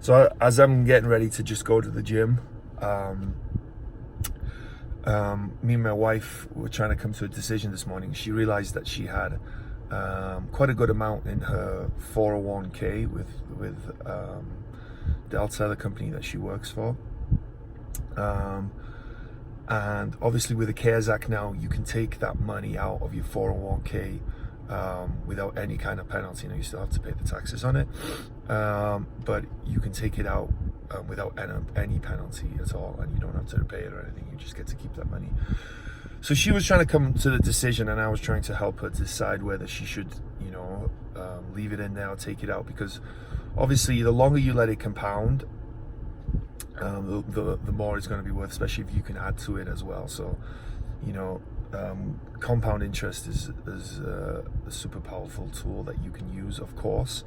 So as I'm getting ready to just go to the gym, me and my wife were trying to come to a decision this morning. She realized that she had quite a good amount in her 401k with Delta, the company that she works for. And obviously with the CARES Act now, you can take that money out of your 401k without any kind of penalty. You still have to pay the taxes on it, but you can take it out without any penalty at all, and you don't have to pay it or anything. You just get to keep that money. So she was trying to come to the decision, and I was trying to help her decide whether she should, leave it in there or take it out, because obviously the longer you let it compound, the more it's going to be worth, especially if you can add to it as well. So, compound interest is a super powerful tool that you can use, of course.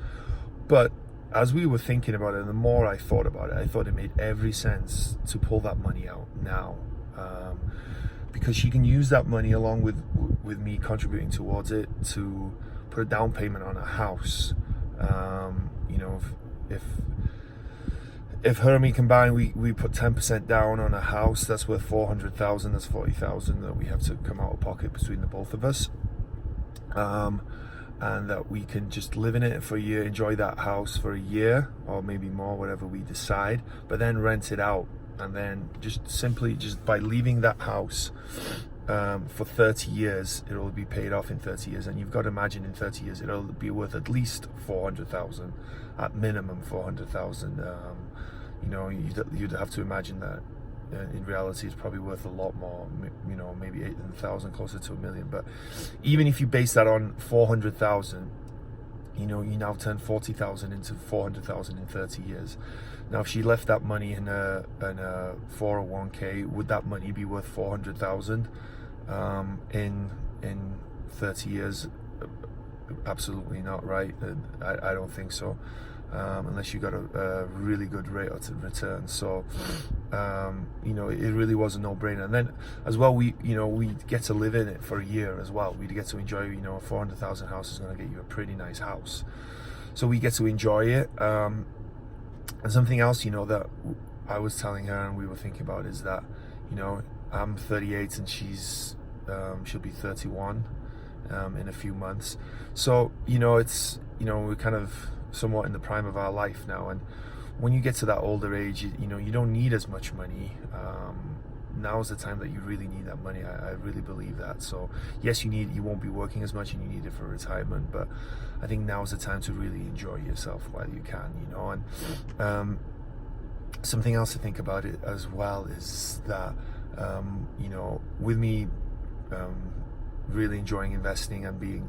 But as we were thinking about it, and the more I thought about it, I thought it made every sense to pull that money out now, because she can use that money along with me contributing towards it to put a down payment on a house. If her and me combined, we put 10% down on a house, that's worth 400,000. That's 40,000 that we have to come out of pocket between the both of us, and that we can just live in it for a year, enjoy that house for a year or maybe more, whatever we decide, but then rent it out. And then just by leaving that house for 30 years, it'll be paid off in 30 years. And you've got to imagine in 30 years, it'll be worth at least 400,000, at minimum 400,000. You'd have to imagine that in reality, it's probably worth a lot more, maybe 8,000, closer to $1 million. But even if you base that on 400,000, you now turn 40,000 into 400,000 in 30 years. Now, if she left that money in a 401k, would that money be worth 400,000 in 30 years? Absolutely not, right? I don't think so, unless you got a really good rate of return. So, it really was a no-brainer. And then as well, we get to live in it for a year as well. We get to enjoy, a 400,000 house is going to get you a pretty nice house. So we get to enjoy it. And something else, that I was telling her and we were thinking about is that, I'm 38 and she'll be 31 in a few months. So, it's, we're kind of somewhat in the prime of our life now. And when you get to that older age, you don't need as much money. Now's the time that you really need that money. I really believe that. So yes, you won't be working as much and you need it for retirement, but I think now's the time to really enjoy yourself while you can, and something else to think about it as well is that, with me really enjoying investing and being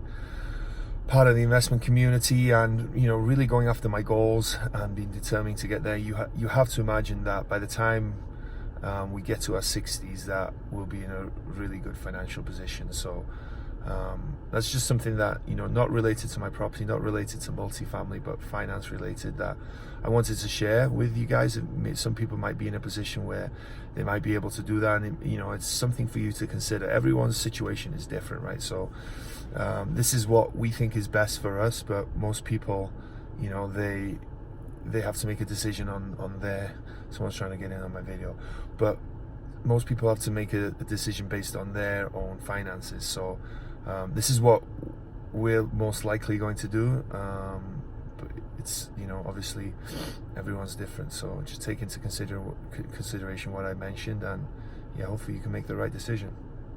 part of the investment community and, really going after my goals and being determined to get there, you have to imagine that by the time we get to our 60s, that we'll be in a really good financial position. So that's just something that, not related to my property, not related to multifamily, but finance related, that I wanted to share with you guys. Some people might be in a position where they might be able to do that, and it's something for you to consider. Everyone's situation is different, right? So this is what we think is best for us, but most people, they have to make a decision on their, someone's trying to get in on my video, but most people have to make a decision based on their own finances. So this is what we're most likely going to do, but it's, obviously everyone's different, so just take into consideration what I mentioned, and hopefully you can make the right decision.